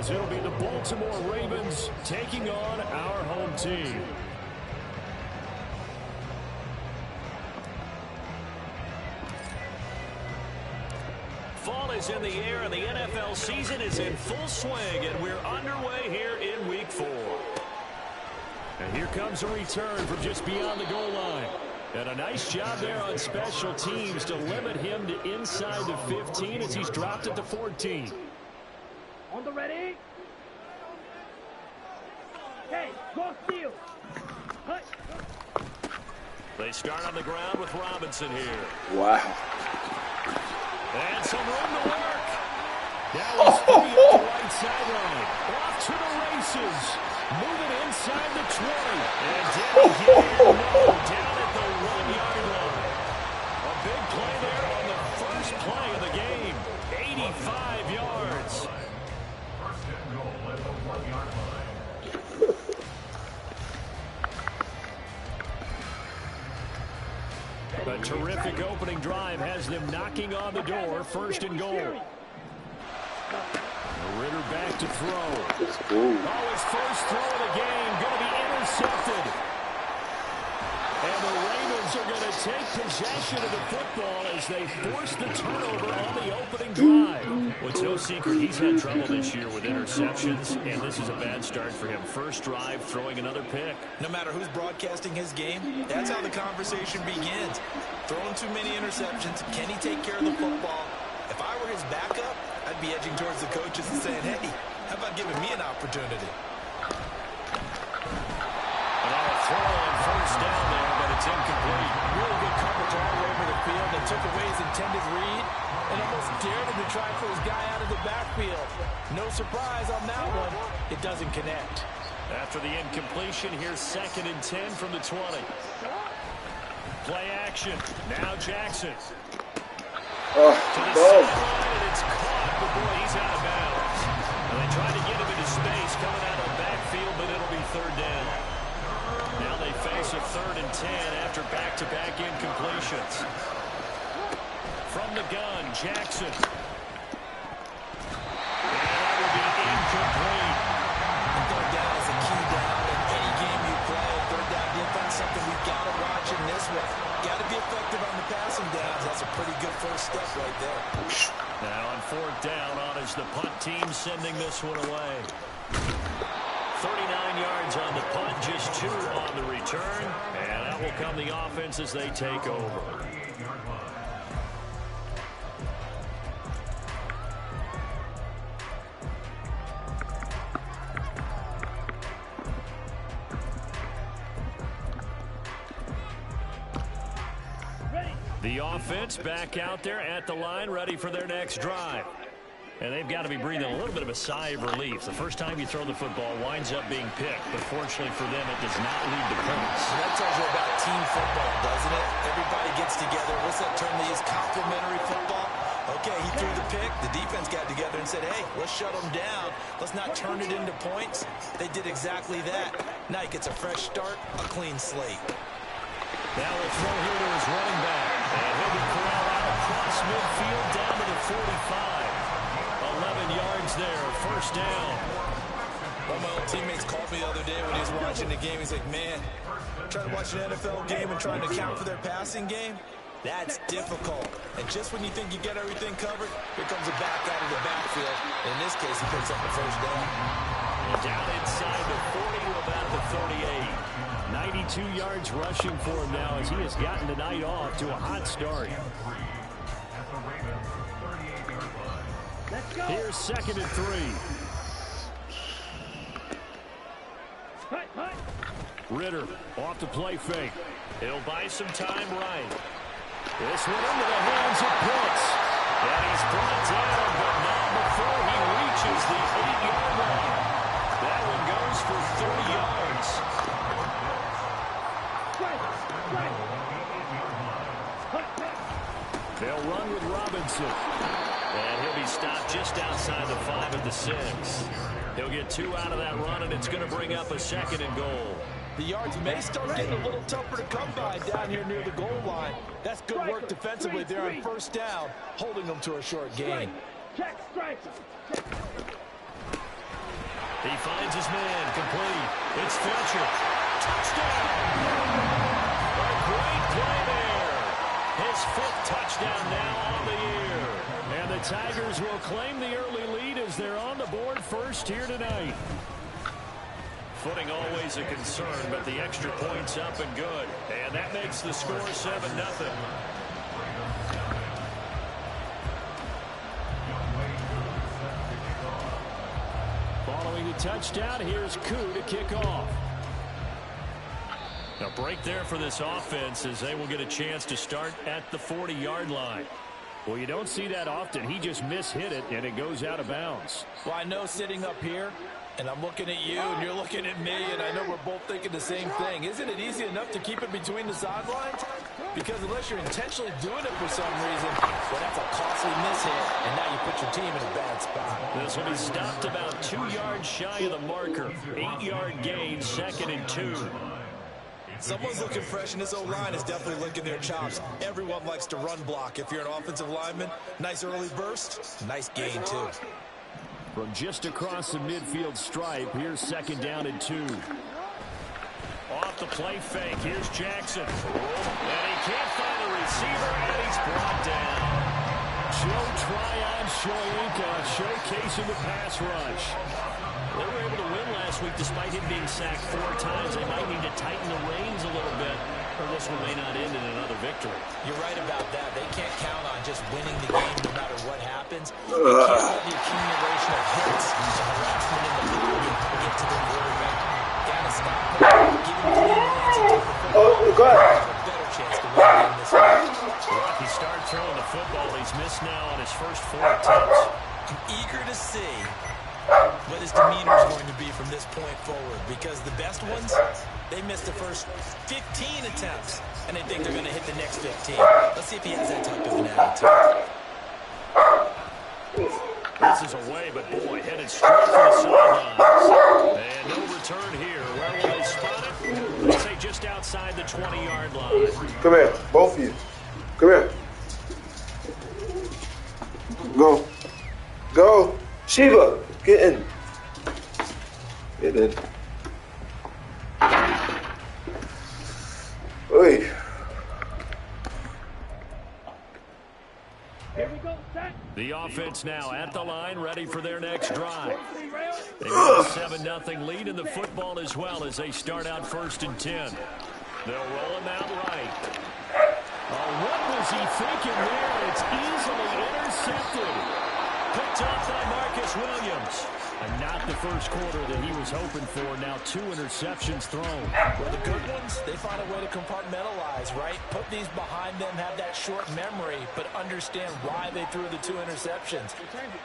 as it'll be the Baltimore Ravens taking on our home team. Fall is in the air, and the NFL season is in full swing, and we're underway here in Week 4. And here comes a return from just beyond the goal line. And a nice job there on special teams to limit him to inside the 15 as he's dropped it to 14. On the ready. Hey, go steal. They start on the ground with Robinson here. Wow. And some room to work. That was free up the right sideline. Off to the races. Moving inside the 20. And down here, down at the 1-yard line. A big play there on the first play of the game. 85 yards. First and goal at the 1-yard line. A terrific opening drive has them knocking on the door. First and goal. Ritter back to throw. His first throw of the game going to be intercepted. And the Ravens are going to take possession of the football as they force the turnover on the opening drive. Well, it's no secret he's had trouble this year with interceptions, and this is a bad start for him. First drive, throwing another pick. No matter who's broadcasting his game, that's how the conversation begins. Throwing too many interceptions, can he take care of the football? If I were his backup, I'd be edging towards the coaches and saying, hey, how about giving me an opportunity? And a throw on first down there, but it's incomplete. Really good coverage all over the field. They took away his intended read and almost dared him to try for his guy out of the backfield. No surprise on that one. It doesn't connect. After the incompletion, here's 2nd and 10 from the 20. Play action. Now Jackson. To the sideline, and it's caught, but boy, he's out of bounds. And they tried to get him into space coming out of the backfield, but it'll be 3rd down. Now they face a 3rd and 10 after back-to-back incompletions. From the gun, Jackson. And that will be incomplete. And 3rd down is a key down in any game you play. 3rd down defense, something we've got to watch in this one. Got to be effective on the passing downs. That's a pretty good first step right there. Now on 4th down, on is the punt team sending this one away. 39 yards on the punt, just 2 on the return. And that will come the offense as they take over. The offense back out there at the line, ready for their next drive. And they've got to be breathing a little bit of a sigh of relief. The first time you throw the football winds up being picked, but fortunately for them, it does not lead to points. That tells you about team football, doesn't it? Everybody gets together. What's that term they use? Complementary football? Okay, he threw the pick. The defense got together and said, hey, let's shut them down. Let's not turn it into points. They did exactly that. Now he gets a fresh start, a clean slate. Now we'll throw here to his running back. And he'll be corralled out across midfield down to the 45. 11 yards there, first down. One of my old teammates called me the other day when he was watching the game. He's like, man, trying to watch an NFL game and trying to account for their passing game, that's difficult. And just when you think you get everything covered, here comes a back out of the backfield. In this case, he picks up the first down. And down inside the 40 to about the 38. 92 yards rushing for him now as he has gotten the night off to a hot start. Here's 2nd and 3. Ritter off the play fake. He'll buy some time right. This one into the hands of Pitts. And he's brought down, but not before he reaches the 8-yard line. That one goes for 30 yards. They'll run with Robinson. And he'll be stopped just outside the 5 at the 6. He'll get 2 out of that run, and it's going to bring up a 2nd and goal. The yards may start getting a little tougher to come by down here near the goal line. That's good work defensively there on first down, holding them to a short gain. Check, strike. He finds his man, complete. It's Fletcher. Touchdown! A great play there. His 5th touchdown now on the year. And the Tigers will claim the early lead as they're on the board first here tonight. Footing always a concern, but the extra point's up and good. And that makes the score 7-0. Following the touchdown, here's Koo to kick off. A break there for this offense as they will get a chance to start at the 40-yard line. Well, you don't see that often. He just mishit it, and it goes out of bounds. Well, I know sitting up here, and I'm looking at you, and you're looking at me, and I know we're both thinking the same thing. Isn't it easy enough to keep it between the sidelines? Because unless you're intentionally doing it for some reason, well, that's a costly mishit, and now you put your team in a bad spot. This will be stopped about 2 yards shy of the marker. 8-yard gain, 2nd and 2. Someone's looking fresh, and this O-line is definitely licking their chops. Everyone likes to run block. If you're an offensive lineman, nice early burst, nice gain, too. From just across the midfield stripe, here's 2nd down and 2. Off the play fake, here's Jackson. And he can't find the receiver, and he's brought down. Joe Tryon Shoyinka showcasing the pass rush. They were able to win last week despite him being sacked 4 times. They might need to tighten the reins a little bit, or this one may not end in another victory. You're right about that. They can't count on just winning the game no matter what happens. They can't let the accumulation of hits and harassment in the pocket get to the quarterback. Gotta stop them. Give him clean lanes and take the football. Have a better chance to win the game this week. Rocky start throwing the football. He's missed now on his first 4 attempts. I'm eager to see what his demeanor is going to be from this point forward, because the best ones, they missed the first 15 attempts, and they think they're going to hit the next 15. Let's see if he has that type of an attitude. This is away, but boy, headed straight for the sidelines. And no return here. Where will they spot it? They say just outside the 20-yard line. Come here, both of you. Come here. Go. Go. Sheba, get in. Get in. Oi. Here we go, set. The offense now at the line, ready for their next drive. They got a 7-0 lead in the football as well as they start out 1st and 10. They'll roll him out right. What was he thinking there? It's easily intercepted. Picked off by Marcus Williams. And not the first quarter that he was hoping for. Now 2 interceptions thrown. Well, the good ones, they find a way to compartmentalize, right? Put these behind them, have that short memory, but understand why they threw the 2 interceptions.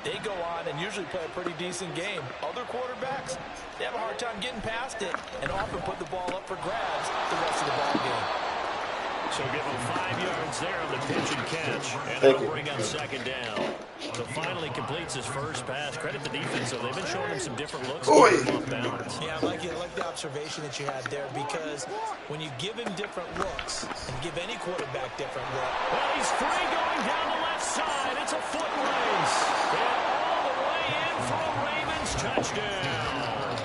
They go on and usually play a pretty decent game. Other quarterbacks, they have a hard time getting past it and often put the ball up for grabs the rest of the ball game. So give him 5 yards there on the pitch and catch. And they'll bring up 2nd down. So finally completes his first pass. Credit the defense, though. They've been showing him some different looks. Off balance. Yeah, I like the observation that you had there, because when you give him different looks and give any quarterback different look. Well, he's free going down the left side. It's a foot race. And all the way in for a Ravens touchdown.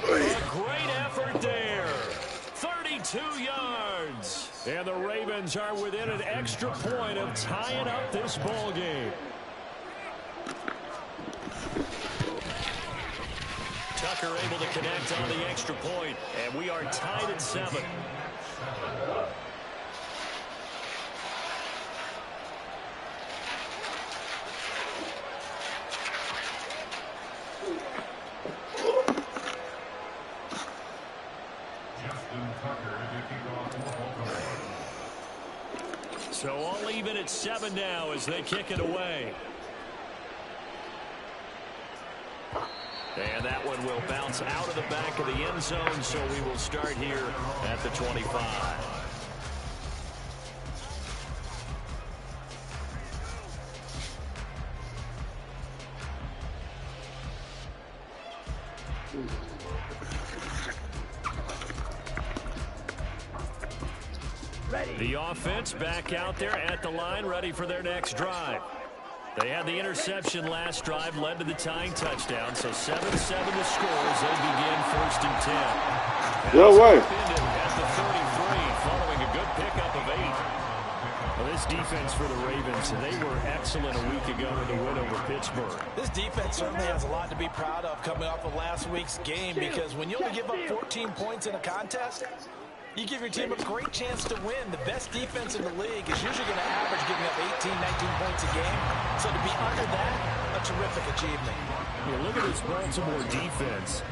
A great effort there. 32 yards. And the Ravens are within an extra point of tying up this ball game. Tucker able to connect on the extra point, and we are tied at 7. So all even at 7 now as they kick it away. And that one will bounce out of the back of the end zone, so we will start here at the 25. The offense back out there at the line, ready for their next drive. They had the interception last drive, led to the tying touchdown. So 7-7 the score as they begin 1st and 10. No way. At the 33, following a good pickup of 8. Well, this defense for the Ravens, they were excellent a week ago in the win over Pittsburgh. This defense certainly has a lot to be proud of coming off of last week's game, because when you only give up 14 points in a contest, you give your team a great chance to win. The best defense in the league is usually going to average giving up 18, 19 points a game. So to be under that, a terrific achievement. Yeah, look at this Baltimore defense.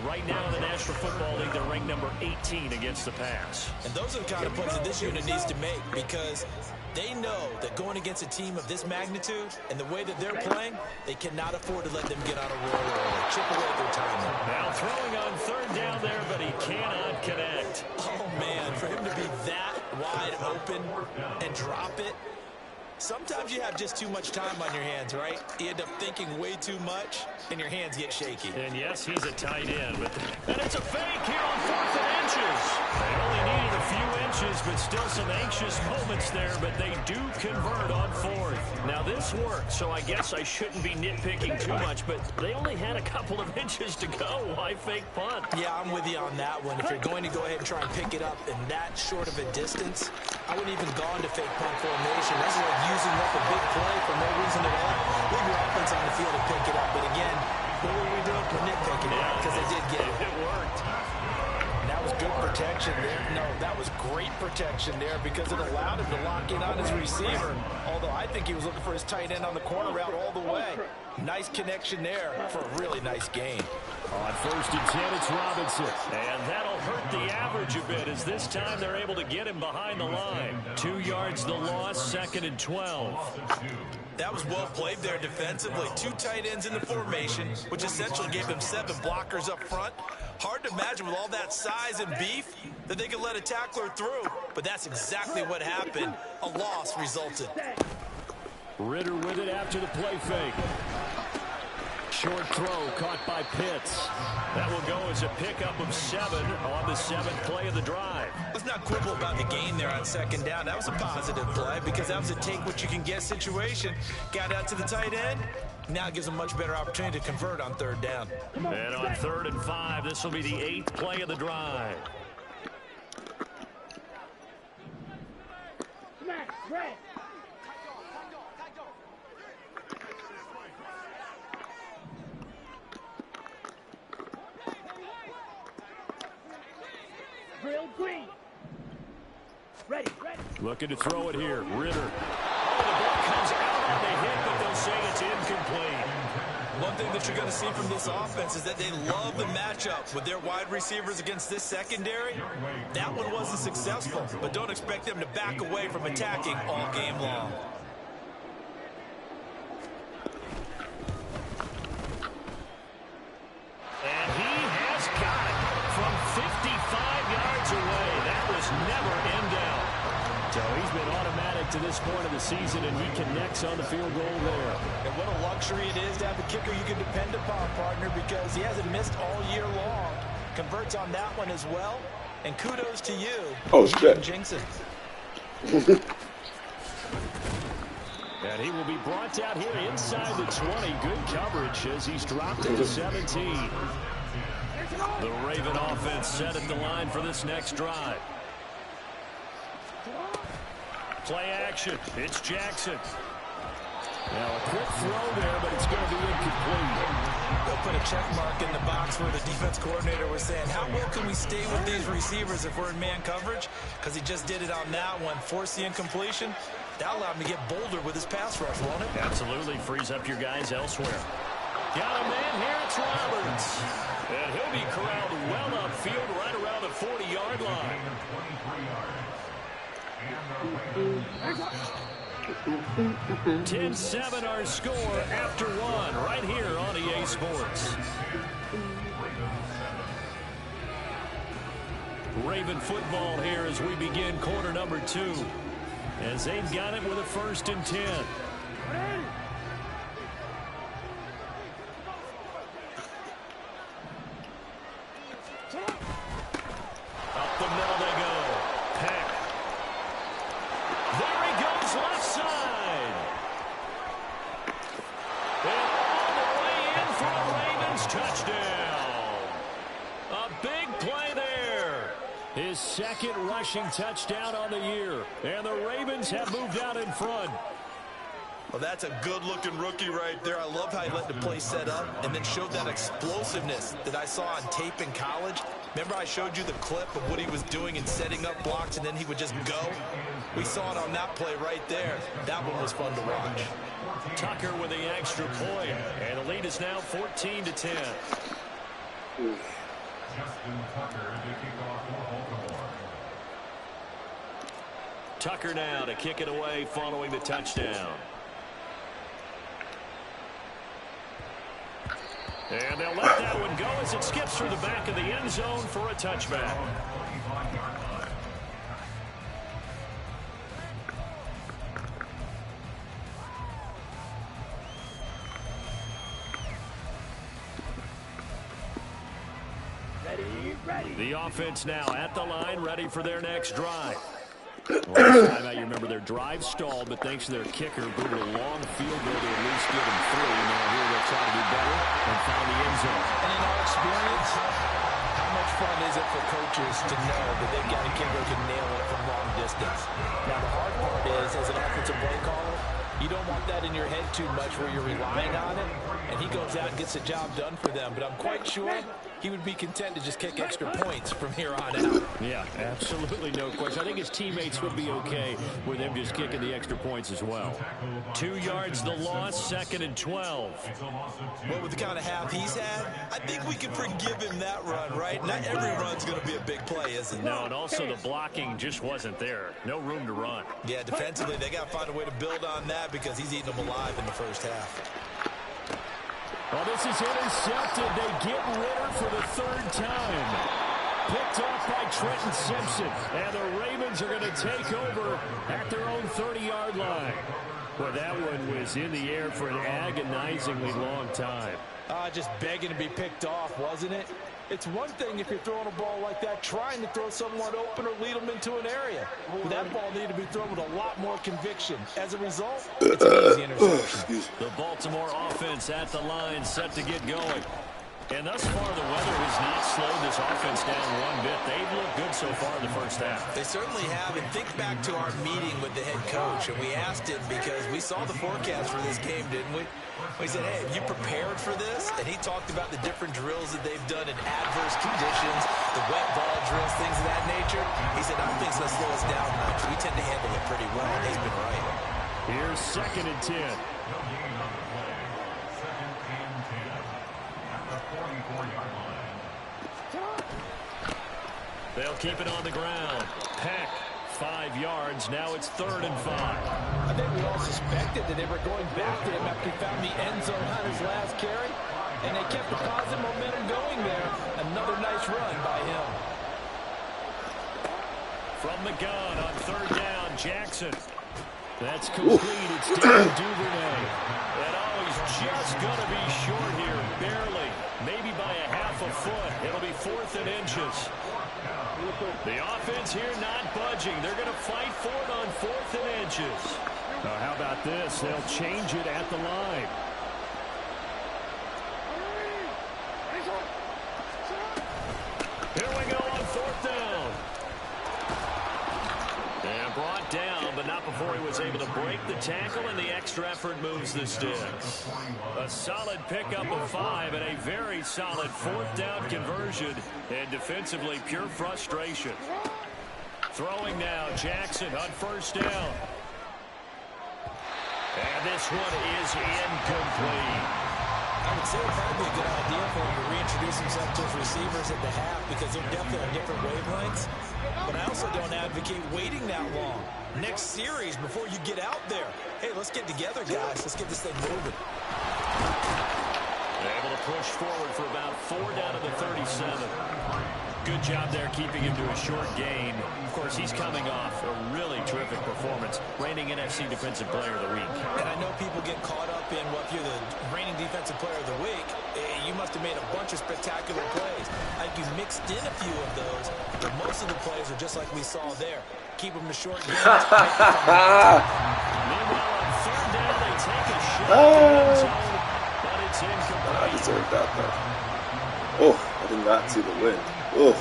Right now in the National Football League, they're ranked number 18 against the pass. And those are the kind of points that this unit needs to make, because they know that going against a team of this magnitude and the way that they're playing, they cannot afford to let them get on a roll or chip away their time. Now throwing on 3rd down there, but he cannot connect. Oh, man, for him to be that wide open and drop it. Sometimes you have just too much time on your hands, right? You end up thinking way too much, and your hands get shaky. And yes, he's a tight end, and it's a fake here on 4th and inches. They only needed a few inches, but still some anxious moments there, but they do convert on 4th. Now this worked, so I guess I shouldn't be nitpicking too much, but they only had a couple of inches to go. Why fake punt? Yeah, I'm with you on that one. If you're going to go ahead and try and pick it up in that short of a distance, I wouldn't even go into fake punt formation. That's like using up a big play for no reason at all. Leave your offense on the field and pick it up. But again, what were we doing? We're nitpicking it because they did get it. It worked. And that was good protection there. No, that was great protection there because it allowed him to lock in on his receiver. Although I think he was looking for his tight end on the corner route all the way. Nice connection there for a really nice gain. On 1st and 10, it's Robinson. And that'll hurt the average a bit, as this time they're able to get him behind the line. 2 yards the loss, 2nd and 12. That was well played there defensively. 2 tight ends in the formation, which essentially gave them 7 blockers up front. Hard to imagine with all that size and beef that they could let a tackler through, but that's exactly what happened. A loss resulted. Ritter with it after the play fake. Short throw caught by Pitts. That will go as a pickup of 7 on the 7th play of the drive. Let's not quibble about the gain there on 2nd down. That was a positive play because that was a take-what-you-can-get situation. Got out to the tight end. Now it gives them a much better opportunity to convert on 3rd down. And on 3rd and 5, this will be the 8th play of the drive. Red. Real green. Ready. Looking to throw it here. Ritter. Oh, the ball comes out on the hit, but they'll say it's incomplete. One thing that you're going to see from this offense is that they love the matchup with their wide receivers against this secondary. That one wasn't successful, but don't expect them to back away from attacking all game long. And he has got it from 55 yards away. That was never in doubt. So he's been automatic to this point of the season, and he connects on the field goal there. And what a luxury it is to have a kicker you can depend upon, partner, because he hasn't missed all year long. Converts on that one as well. And kudos to you. Oh, shit. Jinx it. And he will be brought down here inside the 20. Good coverage as he's dropped to the 17. The Raven offense set at the line for this next drive. Play action. It's Jackson. Now a quick throw there, but it's going to be incomplete. They'll put a check mark in the box where the defense coordinator was saying, how well can we stay with these receivers if we're in man coverage? Because he just did it on that one. Force the incompletion. That allowed him to get bolder with his pass rush, won't it? Absolutely. Frees up your guys elsewhere. Got a man here. It's Roberts. And he'll be corralled well upfield right around the 40-yard line. 10-7 our score after 1 right here on EA Sports. Raven football here as we begin quarter number 2. As they've got it with a 1st and 10. Up the middle they go. Peck. There he goes left side. Touchdown. A big play there. His second rushing touchdown on the year. And the Ravens have moved out in front. Well, that's a good-looking rookie right there. I love how he let the play set up and then showed that explosiveness that I saw on tape in college. Remember I showed you the clip of what he was doing and setting up blocks, and then he would just go? We saw it on that play right there. That one was fun to watch. Tucker with the extra point, and the lead is now 14-10. Tucker now to kick it away following the touchdown. And they'll let that one go as it skips through the back of the end zone for a touchback. Ready. The offense now at the line, ready for their next drive. Last time out, you remember their drive stalled, but thanks to their kicker, booted a long field goal to at least get them through. Now here they'll try to do better and find the end zone. And in our experience, how much fun is it for coaches to know that they've got a kicker who can nail it from long distance? Now, the hard part is, as an offensive play caller, you don't want that in your head too much where you're relying on it, and he goes out and gets the job done for them. But I'm quite sure he would be content to just kick extra points from here on out. Yeah, absolutely no question. I think his teammates would be okay with him just kicking the extra points as well. 2 yards the loss, 2nd and 12. Well, with the kind of half he's had, I think we can forgive him that run, right? Not every run's going to be a big play, is it? No, and also the blocking just wasn't there. No room to run. Yeah, defensively, they got to find a way to build on that because he's eating them alive in the first half. Well, this is intercepted. They get Ritter for the 3rd time. Picked off by Trenton Simpson. And the Ravens are going to take over at their own 30-yard line. Well, that one was in the air for an agonizingly long time. Just begging to be picked off, wasn't it? It's one thing if you're throwing a ball like that, trying to throw someone open or lead them into an area. But that ball needed to be thrown with a lot more conviction. As a result, it's an easy interception. The Baltimore offense at the line, set to get going. And thus far, the weather has not slowed this offense down one bit. They've looked good so far in the first half. They certainly have. And think back to our meeting with the head coach. And we asked him because we saw the forecast for this game, didn't we? We said, hey, have you prepared for this? And he talked about the different drills that they've done in adverse conditions, the wet ball drills, things of that nature. He said, I don't think it's going to slow us down much. We tend to handle it pretty well. And he's been right. Here's 2nd and 10. They'll keep it on the ground. Peck, 5 yards. Now it's 3rd and 5. I think we all suspected that they were going back to him after he found the end zone on his last carry. And they kept the positive momentum going there. Another nice run by him. From the gun on 3rd down, Jackson. That's complete. It's down Duvernay. And he's just going to be short here, barely. Maybe by a half a foot. It'll be 4th and inches. The offense here not budging. They're going to fight for it on 4th and inches. How about this? They'll change it at the line. Here we go on 4th down. And brought down, but not before he was able to break the tackle, and the extra effort moves the sticks. A solid pickup of 5 and a very solid 4th down conversion. And defensively, pure frustration. Throwing now, Jackson on 1st down. And this one is incomplete. I would say it'd probably be a good idea for him to reintroduce himself to his receivers at the half because they're definitely on different wavelengths. But I also don't advocate waiting that long. Next series before you get out there. Hey, let's get together, guys. Let's get this thing moving. Able to push forward for about 4 down to the 37. Good job there keeping him to a short gain. Of course, he's coming off a really terrific performance, reigning NFC Defensive Player of the Week. And I know people get caught up in, well, if you're the reigning Defensive Player of the Week, you must have made a bunch of spectacular plays. I think you mixed in a few of those, but most of the plays are just like we saw there. Keep them to short gains. Meanwhile, on 3rd down, they take a shot to the end zone, but it's It's I incomplete. deserve that, though. Oh, I did not see the wind. Oh.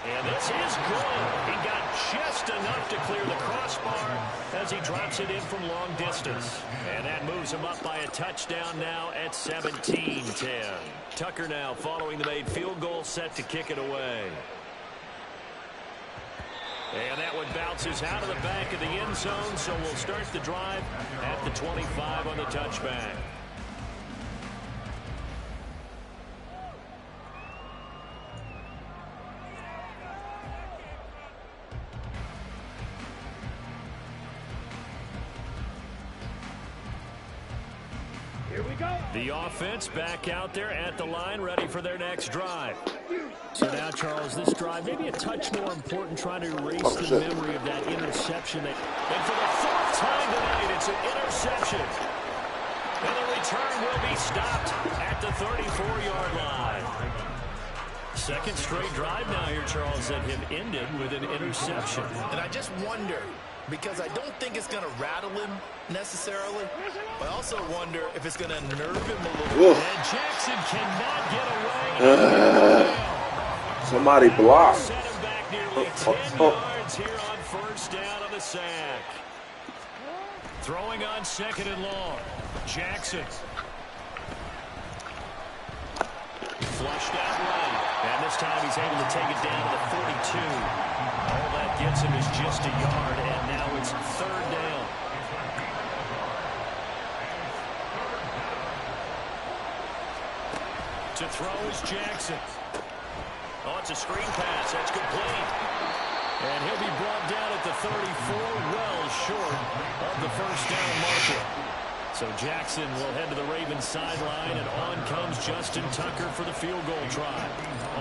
And this is good. He got just enough to clear the crossbar as he drops it in from long distance. And that moves him up by a touchdown now at 17-10. Tucker now following the made field goal, set to kick it away. And that one bounces out of the back of the end zone, so we'll start the drive at the 25 on the touchback. Here we go. The offense back out there at the line, ready for their next drive. So now, Charles, this drive maybe a touch more important, trying to erase the memory of that interception. And for the fourth time tonight, it's an interception. And the return will be stopped at the 34-yard line. Second straight drive now here, Charles, that have ended with an interception. And I just wonder, because I don't think it's going to rattle him necessarily, but I also wonder if it's going to nerve him a little bit. And Jackson cannot get away. Somebody blocked. Set him back nearly 10 yards here on first down on the sack. Throwing on second and long. Jackson. Flushed out right. And this time he's able to take it down to the 42. All that gets him is just a yard, and now it's third down. To throw is Jackson. Oh, it's a screen pass. That's complete. And he'll be brought down at the 34, well short of the first down marker. So Jackson will head to the Ravens sideline, and on comes Justin Tucker for the field goal try.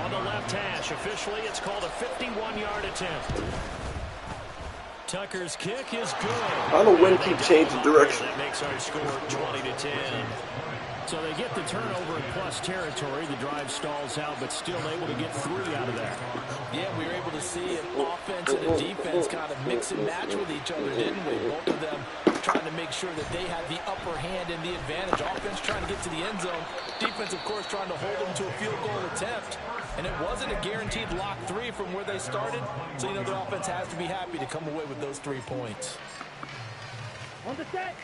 On the left hash, officially it's called a 51-yard attempt. Tucker's kick is good. How the wind keep changing direction? That makes our score 20-10. So they get the turnover in plus territory. The drive stalls out, but still able to get 3 out of that. Yeah, we were able to see an offense and a defense kind of mix and match with each other, didn't we? Both of them trying to make sure that they had the upper hand and the advantage. Offense trying to get to the end zone. Defense, of course, trying to hold them to a field goal attempt. And it wasn't a guaranteed lock 3 from where they started. So, you know, the offense has to be happy to come away with those 3 points. On the set.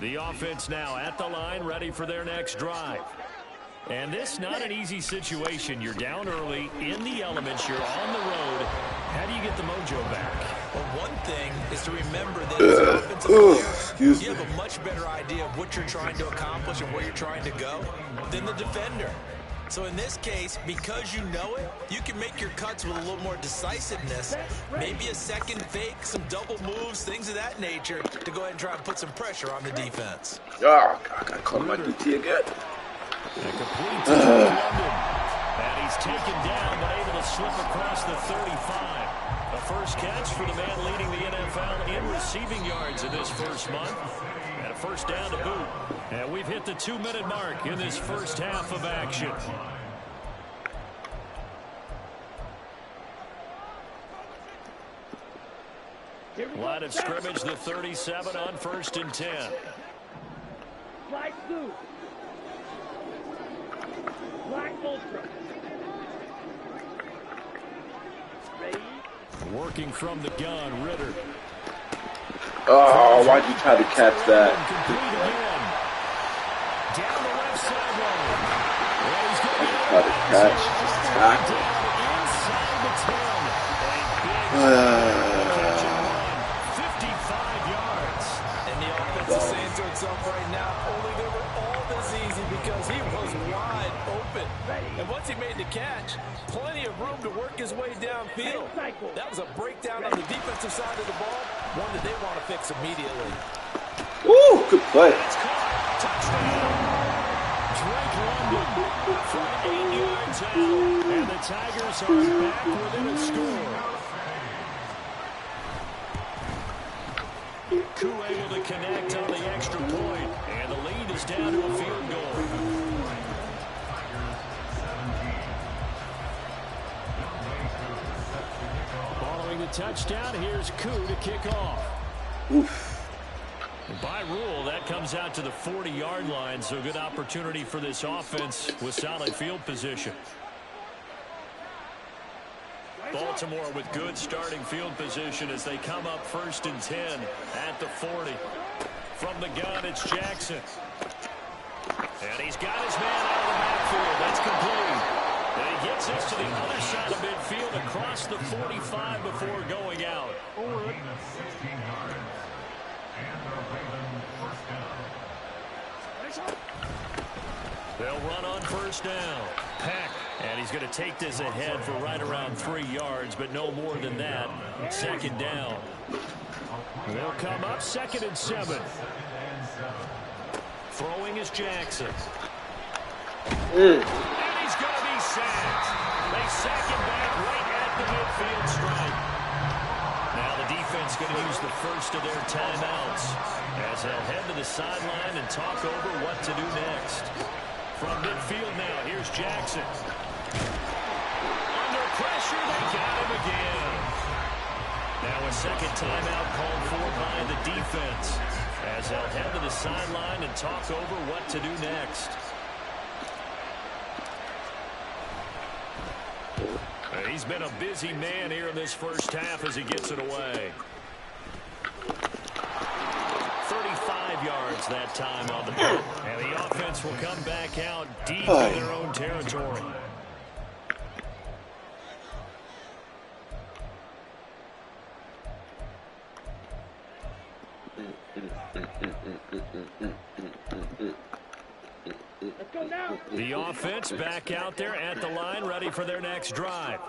The offense now at the line, ready for their next drive. And this not an easy situation. You're down early, in the elements, you're on the road. How do you get the mojo back? Well, one thing is to remember that as an offensive player, you have a much better idea of what you're trying to accomplish and where you're trying to go than the defender. So in this case, because you know it, you can make your cuts with a little more decisiveness. Maybe a second fake, some double moves, things of that nature to go ahead and try and put some pressure on the defense. Oh, God, I got caught my DT again. And complete to London. And he's taken down, but able to slip across the 35. A first catch for the man leading the NFL in receiving yards in this first month. And a first down to boot. And we've hit the 2-minute mark in this first half of action. Line of scrimmage, the 37 on 1st and 10. Slide through. Black ultra. Ready? Working from the gun, Ritter. Oh, why'd you try to catch that? Complete again. Down the left sideline. Well, he's going to be Try to catch, just tackle. inside the 10. Catch and run. 55 yards. And the offense is saying to itself right now, only they were all this easy because he was wide open. And once he made the catch, plenty of room to work his way downfield. That was a breakdown on the defensive side of the ball, one that they want to fix immediately. Ooh, good play. It's caught. Touchdown. Drake London from 8 yards out. And the Tigers are back within a score. Koo able to connect on the extra point. And the lead is down to a field goal. touchdown. Here's Koo to kick off. Oof. By rule, that comes out to the 40-yard line, so good opportunity for this offense with solid field position. Baltimore with good starting field position as they come up 1st and 10 at the 40. From the gun, it's Jackson. And he's got his man out of the backfield. That's complete. And he gets this to the other side of midfield across the 45 before going out. They'll run on 1st down. Peck. And he's going to take this ahead for right around 3 yards, but no more than that. 2nd down. They'll come up 2nd and 7. Throwing is Jackson. And he's going to be sacked. They sack him back right at the midfield stripe. Now the defense going to use the first of their timeouts as they'll head to the sideline and talk over what to do next. From midfield now, here's Jackson. Under pressure, they got him again. Now a 2nd timeout called for by the defense as they'll head to the sideline and talk over what to do next. He's been a busy man here in this first half as he gets it away. 35 yards that time on the punt. And the offense will come back out deep in their own territory. Let's go now. The offense back out there at the line, ready for their next drive.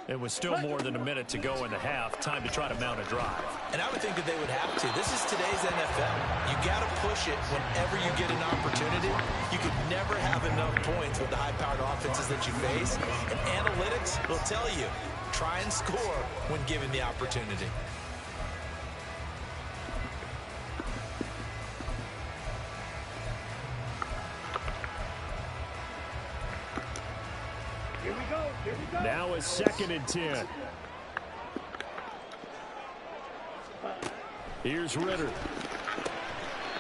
It was still more than a minute to go in the half. Time to try to mount a drive. And I would think that they would have to. This is today's NFL. You got to push it whenever you get an opportunity. You could never have enough points with the high-powered offenses that you face. And analytics will tell you, try and score when given the opportunity. Here we go. Here we go. Now it's 2nd and 10. Here's Ritter.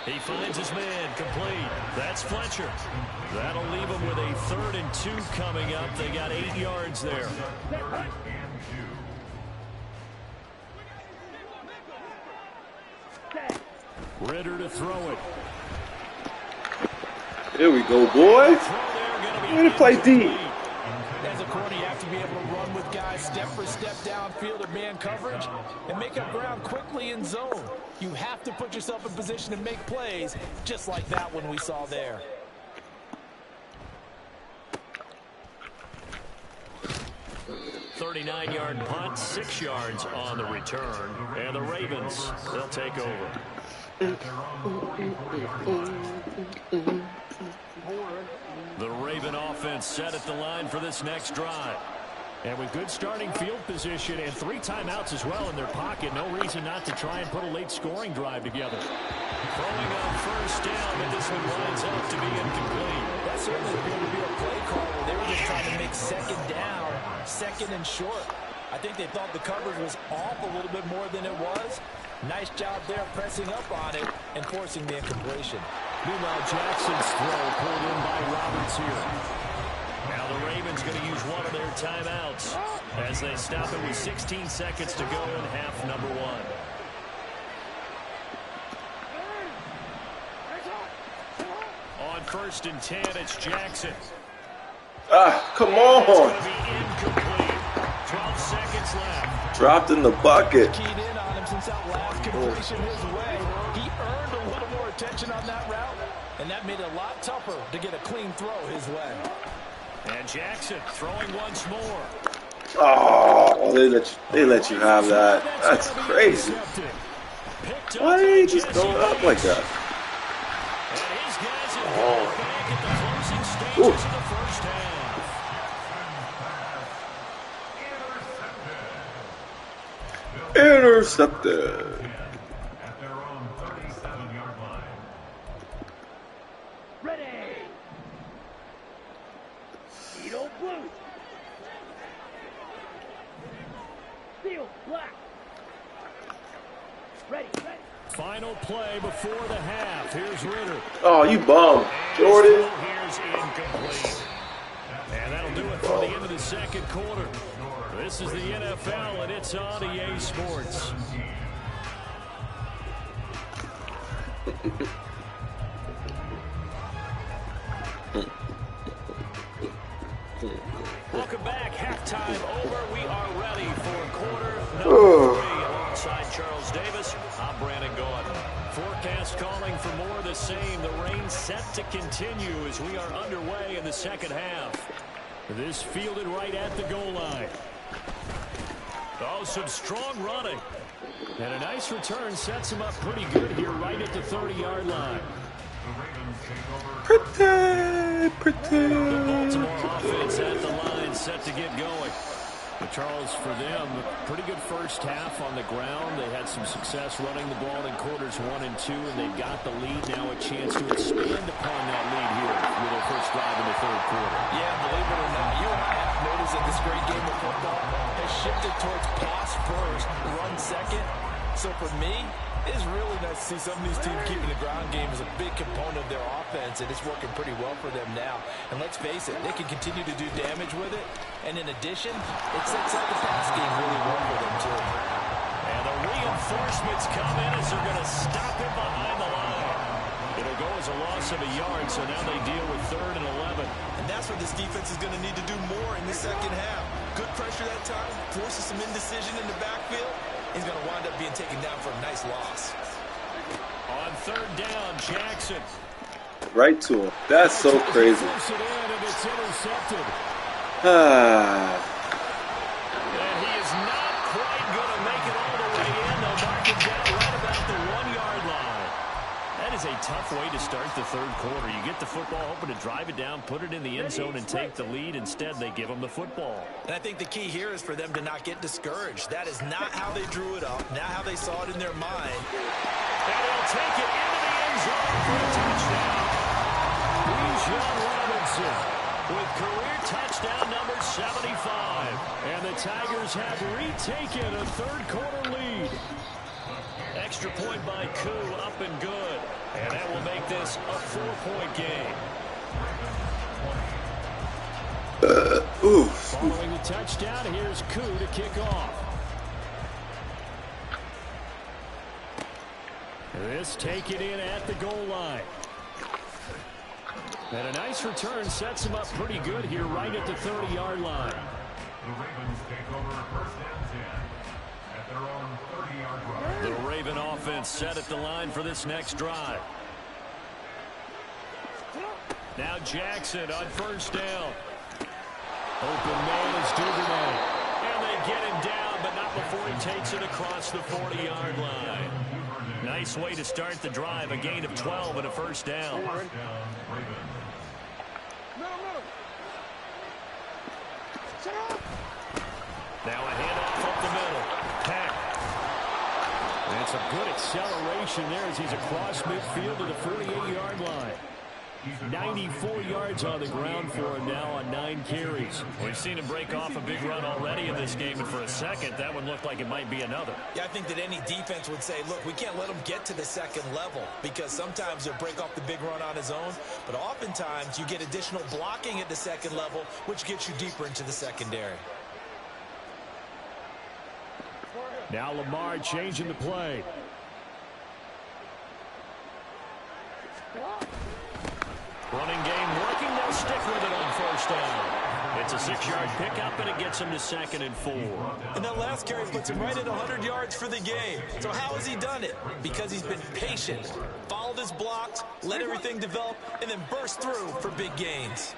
He finds his man complete. That's Fletcher. That'll leave him with a 3rd and 2 coming up. They got 8 yards there. Ritter to throw it. Here we go, boy. Way to play deep. As a corner, you have to be able to run with guys step for step downfield or man coverage and make up ground quickly in zone. You have to put yourself in position to make plays just like that one we saw there. .39-yard punt, 6 yards on the return. And the Ravens, they'll take over. The Raven offense set at the line for this next drive. And with good starting field position and 3 timeouts as well in their pocket, no reason not to try and put a late scoring drive together. Throwing on 1st down, but this one winds up to be incomplete. That certainly appeared to be a play call where they were just trying to make 2nd down, 2nd and short. I think they thought the coverage was off a little bit more than it was. Nice job there pressing up on it and forcing the incompletion. Meanwhile, Jackson's throw pulled in by Roberts here. Now the Ravens going to use one of their timeouts as they stop it with 16 seconds to go in half number 1. On 1st and 10, it's Jackson. Come on. It's going to be incomplete. 12 seconds left. Dropped in the bucket. Keyed in on him since that last completion his way. He earned a little more attention on that route, and that made it a lot tougher to get a clean throw his way. And Jackson throwing once more. Oh, they let you have that. That's crazy. Why are you just going up like that? And his guys have gone back at the closing stages of the first half. Intercepted. At their own 37-yard line. Ready. Edo blue. Steel black. Final play before the half. Here's Ritter. Oh, you bum, Jordan. Here's incomplete. And that'll do it for the end of the second quarter. This is the NFL, and it's on EA Sports. Welcome back. Halftime over. We are ready for quarter number 3. Alongside Charles Davis, I'm Brandon Gordon. Forecast calling for more of the same. The rain set to continue as we are underway in the second half. This fielded right at the goal line. Oh, some strong running. And a nice return sets him up pretty good here right at the 30-yard line. Pretty. The Baltimore offense at the line set to get going. But Charles, for them, pretty good first half on the ground. They had some success running the ball in quarters 1 and 2, and they got the lead. Now a chance to expand upon that lead here with their first drive in the third quarter. Yeah, believe it or not, you and I have noticed that this great game of football has shifted towards pass first, run second. So for me, it's really nice to see some of these teams keeping the ground game as a big component of their offense, and it's working pretty well for them now. And let's face it, they can continue to do damage with it. And in addition, it sets up the pass game really well for them, too. And the reinforcements come in as they're going to stop him behind the line. It'll go as a loss of a yard, so now they deal with 3rd and 11. And that's what this defense is going to need to do more in the second half. Good pressure that time, forces some indecision in the backfield. He's going to wind up being taken down for a nice loss. On 3rd down, Jackson. Right to him. That's so crazy. It's intercepted. Ah. And he is not quite going to make it all the way in. They'll mark it down right about the 1-yard line. That is a tough way to start the third quarter. You get the football, hoping to drive it down, put it in the end zone, and take the lead. Instead, they give them the football. And I think the key here is for them to not get discouraged. That is not how they drew it up, not how they saw it in their mind. And he'll take it into the end zone for a touchdown. Bijan Robinson with career touchdown number 75. And the Tigers have retaken a third quarter lead. Extra point by Koo, up and good. And that will make this a 4-point game. Following the touchdown, here's Koo to kick off. This taken in at the goal line. And a nice return sets him up pretty good here right at the 30-yard line. The Ravens take over 1st and 10 at their own 30-yard line. The Raven offense set at the line for this next drive. Now Jackson on 1st down. Open man is Duvernay. And they get him down, but not before he takes it across the 40-yard line. Nice way to start the drive. A gain of 12 and a 1st down. Now a handoff up the middle. Pack. And some good acceleration there as he's across midfield to the 48-yard line. 94 yards on the ground for him now on 9 carries. We've seen him break off a big run already in this game, and for a second, that one looked like it might be another. Yeah, I think that any defense would say, look, we can't let him get to the second level because sometimes he'll break off the big run on his own, but oftentimes you get additional blocking at the second level, which gets you deeper into the secondary. Now Lamar changing the play. Running game working. They'll stick with it on 1st down. It's a 6-yard pickup, and it gets him to 2nd and 4. And that last carry puts him right at 100 yards for the game. So how has he done it? Because he's been patient, followed his blocks, let everything develop, and then burst through for big gains.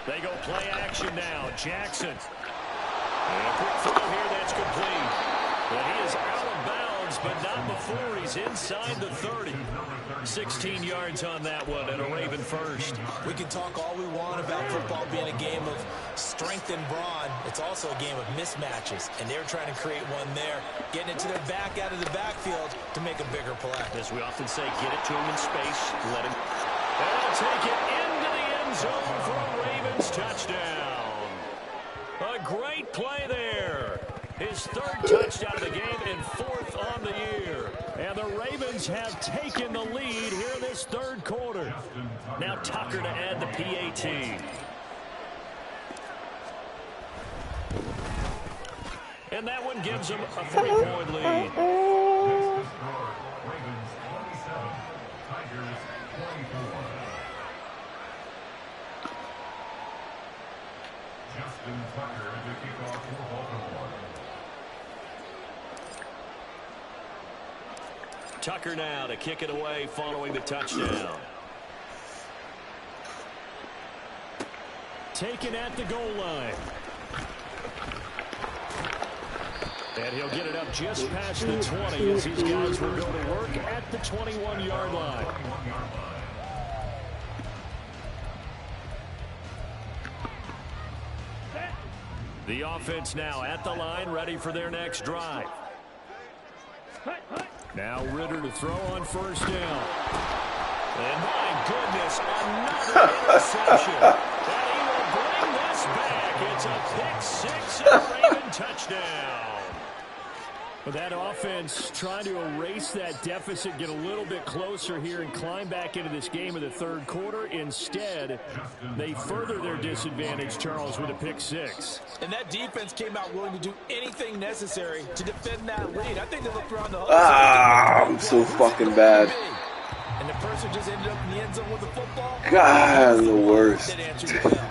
They go play action now. Jackson. And a quick throw here that's complete. But he is out of bounds, but not before he's inside the 30. 16 yards on that one, and a Raven first. We can talk all we want about football being a game of strength and brawn. It's also a game of mismatches, and they're trying to create one there, getting it to their back out of the backfield to make a bigger play. As we often say, get it to him in space, let him. And they'll take it into the end zone for a Ravens touchdown. A great play there. His third touchdown of the game and fourth on the year. And the Ravens have taken the lead here in this third quarter. Now Tucker to add the PAT. And that one gives them a 3-point lead. Ravens 27, Tigers 24. Justin Tucker to kick off for Baltimore. Tucker now to kick it away following the touchdown. Taken at the goal line. And he'll get it up just past the 20 as these guys will go to work at the 21-yard line. The offense now at the line, ready for their next drive. Now Ritter to throw on first down. And my goodness, another interception. And he will bring this back. It's a pick six and a Raven touchdown. But that offense trying to erase that deficit, get a little bit closer here and climb back into this game in the third quarter. Instead, they further their disadvantage, Charles, with a pick six. And that defense came out willing to do anything necessary to defend that lead. I think they looked around the huddle. I'm so fucking bad. And the person just ended up in the end zone with the football. God, the worst. That answered the bell.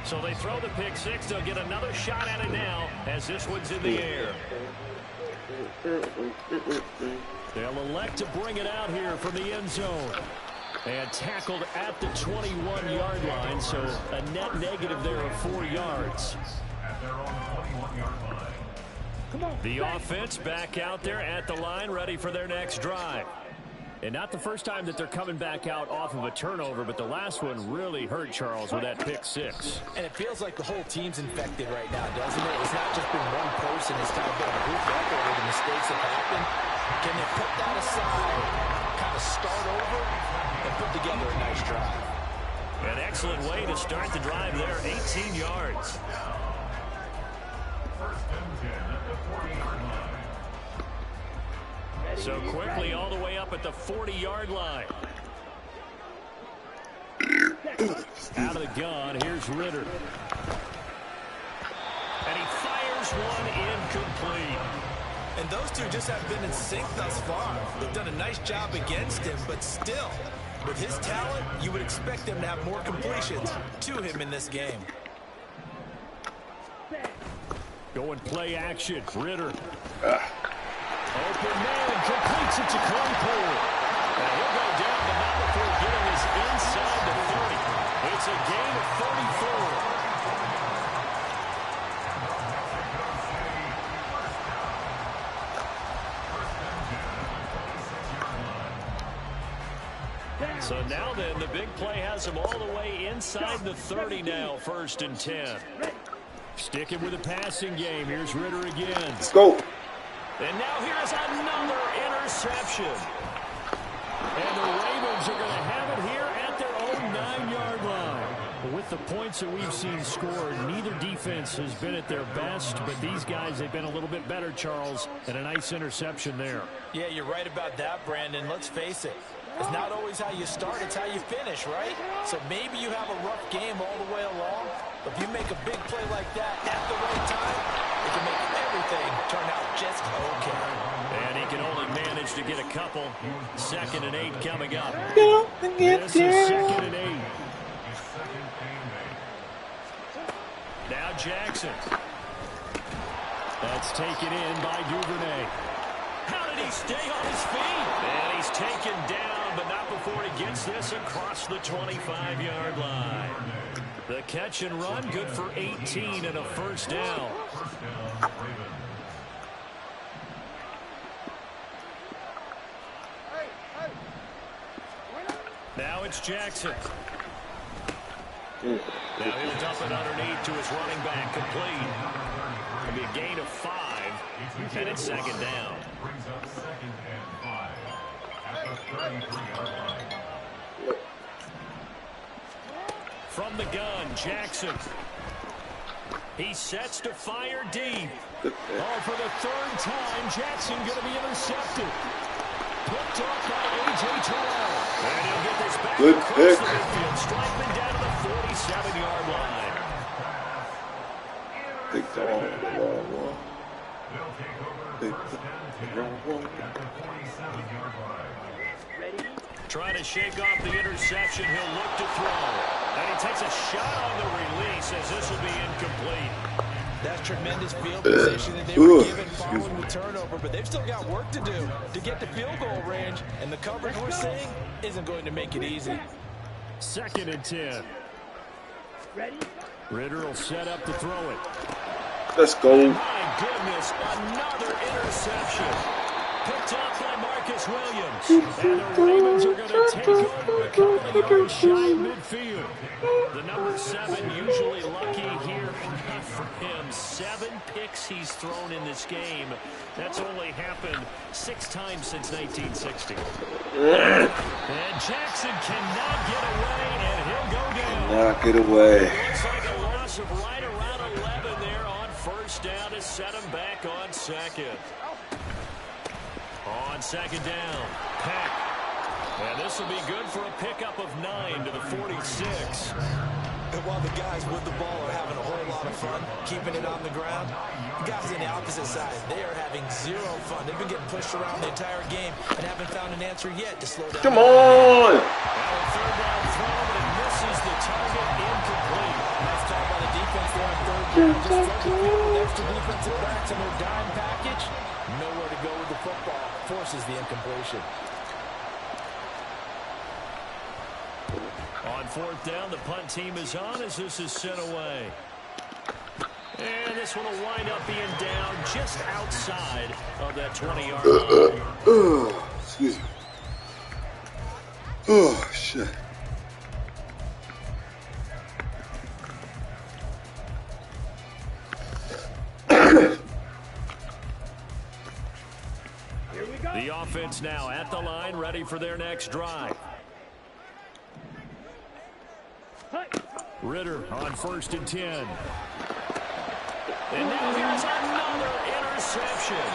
So they throw the pick six. They'll get another shot at it now as this one's in the air. They'll elect to bring it out here from the end zone. And tackled at the 21-yard line, so a net negative there of 4 yards. The offense back out there at the line, ready for their next drive. And not the first time that they're coming back out off of a turnover, but the last one really hurt Charles with that pick six. And it feels like the whole team's infected right now, doesn't it? It's not just been one person. It's kind of been a group effort where the mistakes have happened. Can they put that aside, kind of start over, and put together a nice drive? An excellent way to start the drive there, 18 yards. First and 10 at the 40-yard line. So quickly all the way up at the 40-yard line. Out of the gun, here's Ritter. And he fires one incomplete. And those two just have been in sync thus far. They've done a nice job against him, but still, with his talent, you would expect them to have more completions to him in this game. Going play action, Ritter. Open man, completes it to Claypool. And he'll go down, but not before getting us inside the 30. It's a gain of 34. So now then, the big play has him all the way inside the 30 now, first and 10. Sticking with the passing game, here's Ritter again. Let's go. And now here's another interception. And the Ravens are going to have it here at their own 9-yard line. With the points that we've seen scored, neither defense has been at their best, but these guys, they've been a little bit better, Charles, and a nice interception there. Yeah, you're right about that, Brandon. Let's face it. It's not always how you start, it's how you finish, right? So maybe you have a rough game all the way along, but if you make a big play like that at the right time, it can make everything turn out just okay. And he can only manage to get a couple. 2nd and 8 coming up. This is 2nd and 8. Now Jackson. That's taken in by Duvernay. How did he stay on his feet? And he's taken down, but not before he gets this across the 25-yard line. The catch and run, good for 18 and a first down. Now it's Jackson. Now he'll dump it underneath to his running back, complete. It'll be a gain of 5, and it's 2nd down. Brings up 2nd and 5 at the 33-yard line. From the gun, Jackson. He sets to fire deep. Oh, for the third time, Jackson going to be intercepted. Picked off by A.J. Terrell. And he'll get this back Good across pick. the midfield, striking down to the 47-yard line. Take the wrong one. Take the wrong one. Trying to shake off the interception. He'll look to throw. And he takes a shot on the release as this will be incomplete. That's tremendous field position that they were given following the turnover, but they've still got work to do to get to field goal range, and the coverage we're seeing isn't going to make it easy. 2nd and 10. Ready? Ritter will set up to throw it. Let's go. My goodness, another interception. Picked off by Marcus Williams. And the Ravens are going to take over a couple of yards shy of midfield. The number 7 usually lucky here. Not for him. 7 picks he's thrown in this game. That's only happened 6 times since 1960. And Jackson cannot get away, and he'll go down. Knock it away. Looks like a loss of right around 11 there on first down to set him back on 2nd. On 2nd down, Peck. And this will be good for a pickup of 9 to the 46. And while the guys with the ball are having a whole lot of fun, keeping it on the ground, the guys on the opposite side, they are having zero fun. They've been getting pushed around the entire game and haven't found an answer yet to slow down. Come on! And a third down throw, but it misses the target, incomplete. Nice job by the defense there on 3rd down. Just flood the field with extra defensive backs in their dime package. Nowhere to go with the football. Forces the incompletion. On 4th down, the punt team is on as this is sent away. And this one will wind up being down just outside of that 20-yard line. Excuse me. Oh, shit. The offense now at the line, ready for their next drive. Ritter on 1st and 10. And now here's another interception.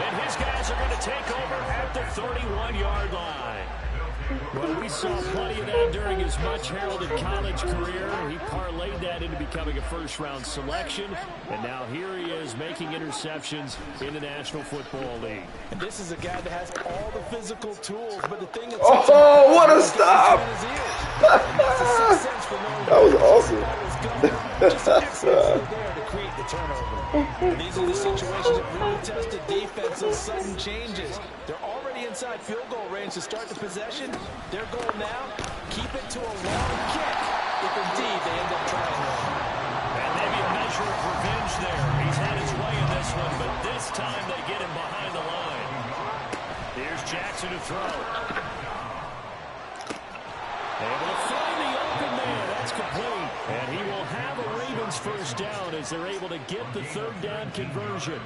And his guys are going to take over at the 31-yard line. Well, we saw plenty of that during his much-heralded college career. He parlayed that into becoming a first-round selection. And now here he is making interceptions in the National Football League. And this is a guy that has all the physical tools, but the thing that's Oh, what a stop! That was awesome. Just excellent there to create the turnover. And these are the situations that really test the defense, those sudden changes. They're already inside field goal range to start the possession. Their goal now, keep it to a long kick, if indeed they end up trying one. And maybe a measure of revenge there. He's had his way in this one, but this time they get him behind the line. Here's Jackson to throw. Able to find the open man. That's complete. And he will have a Ravens first down as they're able to get the 3rd down conversion.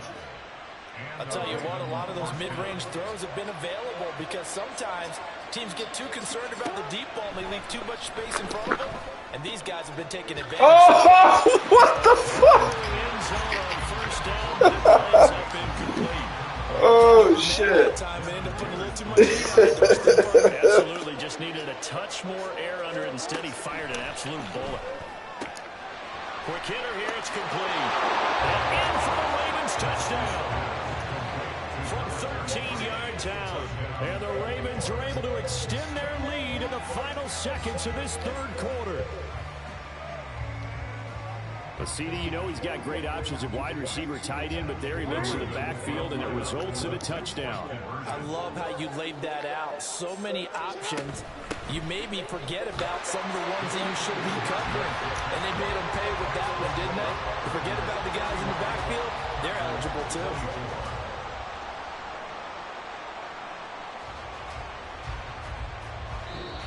I'll tell you what, a lot of those mid-range throws have been available because sometimes teams get too concerned about the deep ball and they leave too much space in front of them. And these guys have been taking advantage. Oh, what the fuck? End zone on first down, but it plays up incomplete. Oh, shit. Absolutely, just needed a touch more air under it. Instead, he fired an absolute bullet. Quick hitter here, it's complete. And in for the Ravens touchdown. From 13 yards out. And the Ravens are able to extend their lead in the final seconds of this 3rd quarter. But CD, you know he's got great options at wide receiver, tight end, but there he looks to the backfield, and it results in a touchdown. I love how you laid that out. So many options. You maybe forget about some of the ones that you should be covering. And they made them pay with that one, didn't they? Forget about the guys in the backfield. They're eligible, too.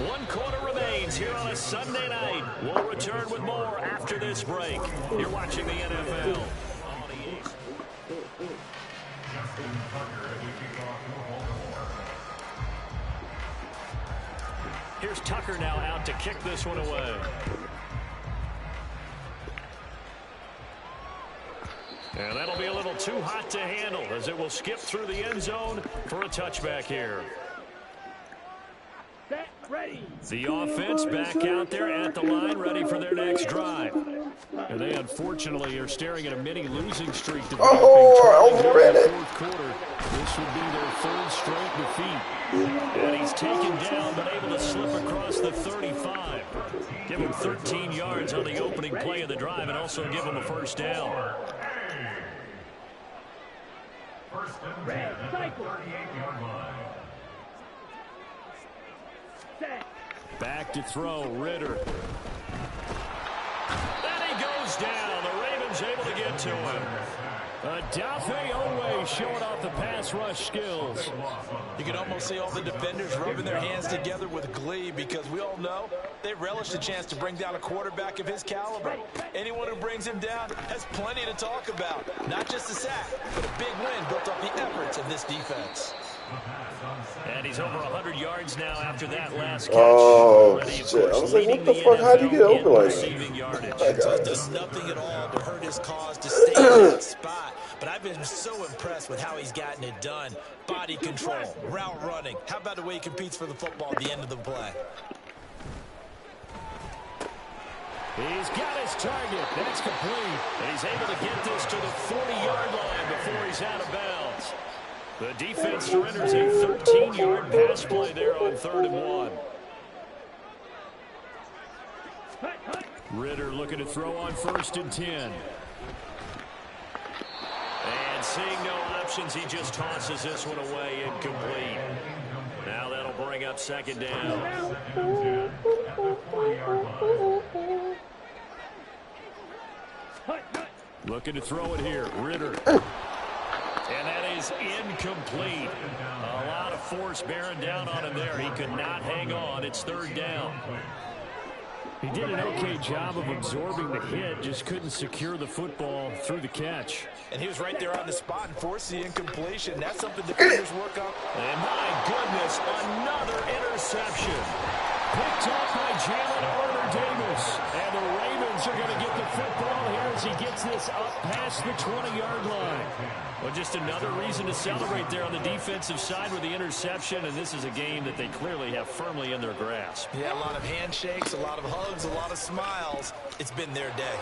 One quarter remains here on a Sunday night. We'll return with more after this break. You're watching the NFL. Here's Tucker now out to kick this one away. And that'll be a little too hot to handle as it will skip through the end zone for a touchback here. Set, ready. The offense back out there at the line, ready for their next drive. And they unfortunately are staring at a mini losing streak. Oh, I overran it. Fourth quarter. This would be their third straight defeat. And he's taken down, but able to slip across the 35. Give him 13 yards on the opening play of the drive and also give him a first down. First and 10 at the 38-yard line. Set. Back to throw, Ritter. Then he goes down. The Ravens able to get to him. Dafe always showing off the pass rush skills. You can almost see all the defenders rubbing their hands together with glee because we all know they relish the chance to bring down a quarterback of his caliber. Anyone who brings him down has plenty to talk about. Not just a sack, but a big win built off the efforts of this defense. And he's over 100 yards now after that last catch. Oh, Already, shit. I was like, what leading the fuck? How'd you get over like receiving yardage. that? He's done nothing at all to hurt his cause to stay in that spot. But I've been so impressed with how he's gotten it done. Body control, route running. How about the way he competes for the football at the end of the play? He's got his target. That's complete. And he's able to get this to the 40-yard line before he's out of bounds. The defense surrenders a 13-yard pass play there on 3rd and 1. Ritter looking to throw on 1st and 10. And seeing no options, he just tosses this one away incomplete. Now that'll bring up 2nd down. Looking to throw it here, Ritter. And that is incomplete. A lot of force bearing down on him there. He could not hang on. It's 3rd down. He did an okay job of absorbing the hit, just couldn't secure the football through the catch. And he was right there on the spot and forced the incompletion. That's something defenders work on. And my goodness, another interception. Picked up by Jalen Arthur-Davis. And the Ravens are going to get the football here as he gets this up past the 20-yard line. Well, just another reason to celebrate there on the defensive side with the interception, and this is a game that they clearly have firmly in their grasp. Yeah, a lot of handshakes, a lot of hugs, a lot of smiles. It's been their day.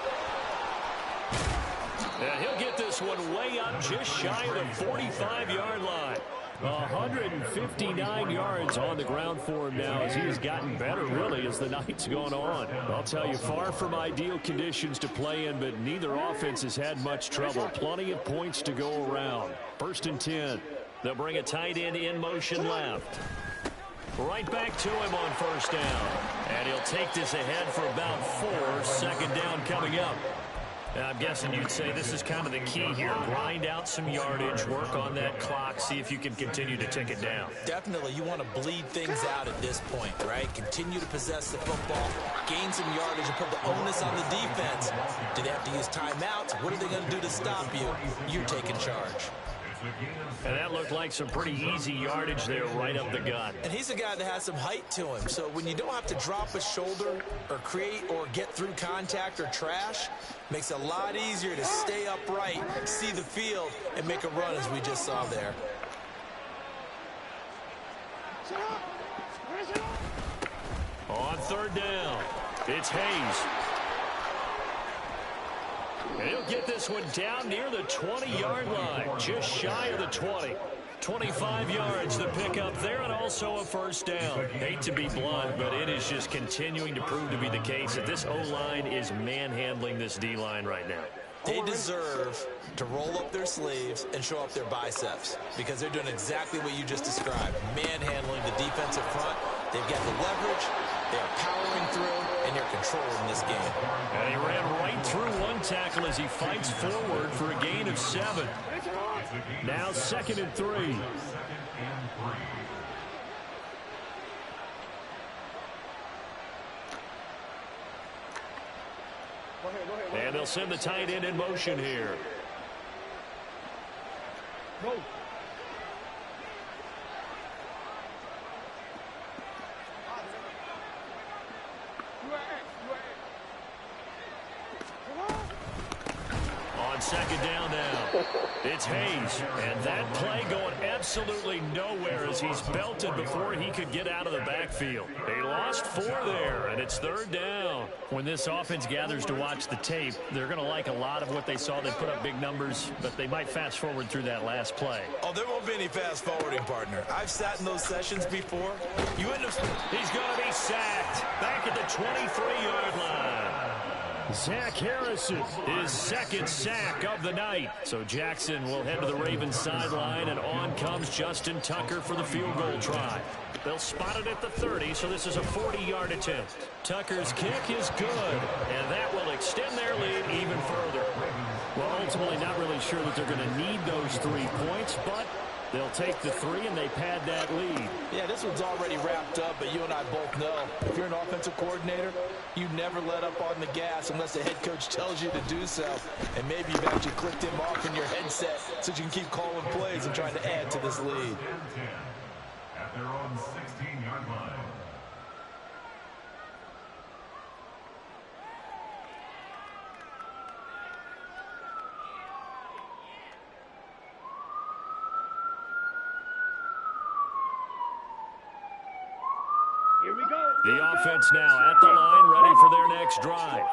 And he'll get this one way up just shy of the 45-yard line. 159 yards on the ground for him now as he has gotten better, really, as the night's gone on. I'll tell you, far from ideal conditions to play in, but neither offense has had much trouble. Plenty of points to go around. 1st and 10. They'll bring a tight end in motion left. Right back to him on 1st down. And he'll take this ahead for about 4. 2nd down coming up. I'm guessing you'd say this is kind of the key here. Grind out some yardage, work on that clock, see if you can continue to tick it down. Definitely, you want to bleed things out at this point, right? Continue to possess the football, gain some yardage, and put the onus on the defense. Do they have to use timeouts? What are they going to do to stop you? You're taking charge. And that looked like some pretty easy yardage there right up the gut. And he's a guy that has some height to him. So when you don't have to drop a shoulder or create or get through contact or trash, makes it a lot easier to stay upright, see the field, and make a run as we just saw there. On 3rd down, it's Hayes. And he'll get this one down near the 20-yard line, just shy of the 20. 25 yards the pickup there, and also a 1st down. Hate to be blunt, but it is just continuing to prove to be the case that this O-line is manhandling this D-line right now. They deserve to roll up their sleeves and show up their biceps because they're doing exactly what you just described, manhandling the defensive front. They've got the leverage, they're powering through, and they're controlling this game. And he ran right through one tackle as he fights forward for a gain of 7. Now 2nd and 3. And they'll send the tight end in motion here. Go. On on second down now. It's Hayes, and that play going absolutely nowhere as he's belted before he could get out of the backfield. They lost 4 there, and it's third down. When this offense gathers to watch the tape, they're going to like a lot of what they saw. They put up big numbers, but they might fast forward through that last play. Oh, there won't be any fast forwarding, partner. I've sat in those sessions before. You end up... He's going to be sacked back at the 23-yard line. Zach Harrison, his second sack of the night. So Jackson will head to the Ravens sideline, and on comes Justin Tucker for the field goal try. They'll spot it at the 30, so this is a 40-yard attempt. Tucker's kick is good, and that will extend their lead even further. Well, ultimately not really sure that they're going to need those 3 points, but they'll take the 3 and they pad that lead. Yeah, this one's already wrapped up, but you and I both know if you're an offensive coordinator, you never let up on the gas unless the head coach tells you to do so. And maybe you've actually clicked him off in your headset so you can keep calling plays and trying to add to this lead. At their own 16-yard line. Here we go. The offense now at the line, ready for their next drive.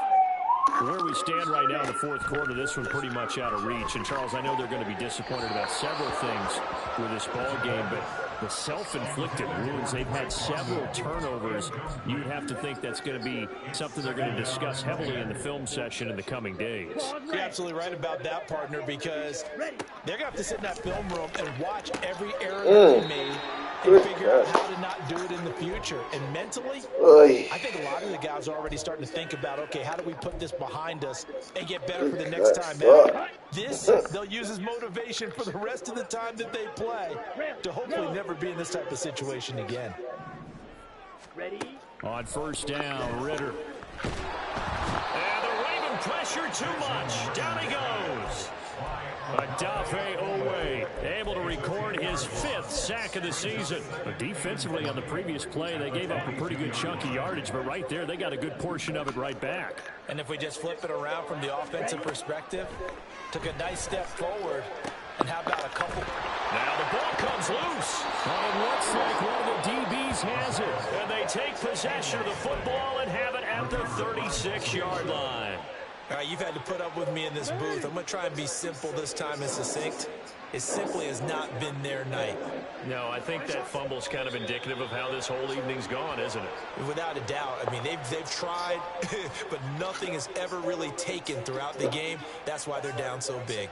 Where we stand right now in the fourth quarter, this one's pretty much out of reach. And, Charles, I know they're going to be disappointed about several things with this ball game, but the self-inflicted wounds, they've had several turnovers. You'd have to think that's going to be something they're going to discuss heavily in the film session in the coming days. You're absolutely right about that, partner, because they're going to have to sit in that film room and watch every error that they made and figure out how to not do it in the future. And mentally, I think a lot of the guys are already starting to think about, okay, how do we put this behind us and get better for the next time out? This, they'll use as motivation for the rest of the time that they play to hopefully never be in this type of situation again. Ready? On first down, Ritter. And the Raven pressure too much. Down he goes. Adafe Owe able to record his 5th sack of the season. But defensively on the previous play, they gave up a pretty good chunk of yardage, but right there they got a good portion of it right back. And if we just flip it around from the offensive perspective, took a nice step forward, and how about a couple? Now the ball comes loose. And it looks like one of the DBs has it. And they take possession of the football and have it at the 36-yard line. All right, you've had to put up with me in this booth. I'm going to try and be simple this time and succinct. It simply has not been their night. No, I think that fumble's kind of indicative of how this whole evening's gone, isn't it? Without a doubt. I mean, they've tried, but nothing is ever really taken throughout the game. That's why they're down so big.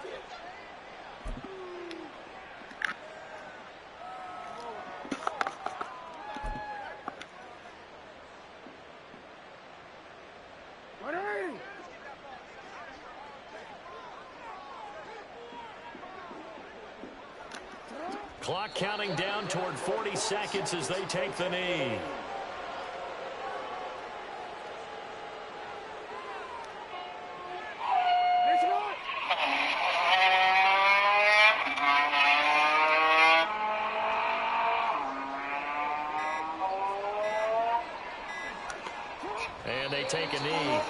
Clock counting down toward 40 seconds as they take the knee. And they take a knee.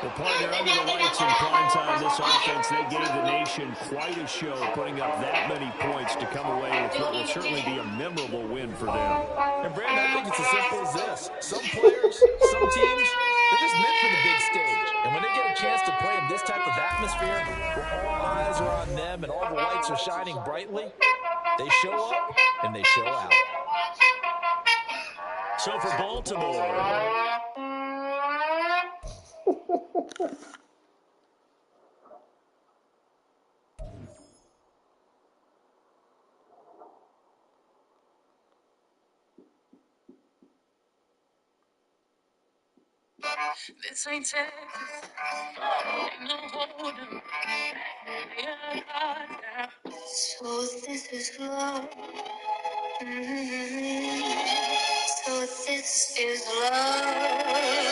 Well, partner, under the lights in prime time, this offense, they gave the nation quite a show, putting up that many points to come away with what will certainly be a memorable win for them. And, Brandon, I think it's as simple as this. Some players, some teams, they're just meant for the big stage. And when they get a chance to play in this type of atmosphere, where all eyes are on them and all the lights are shining brightly, they show up and they show out. So for Baltimore, this ain't Texas, ain't no hold'em. So this is love. So this is love.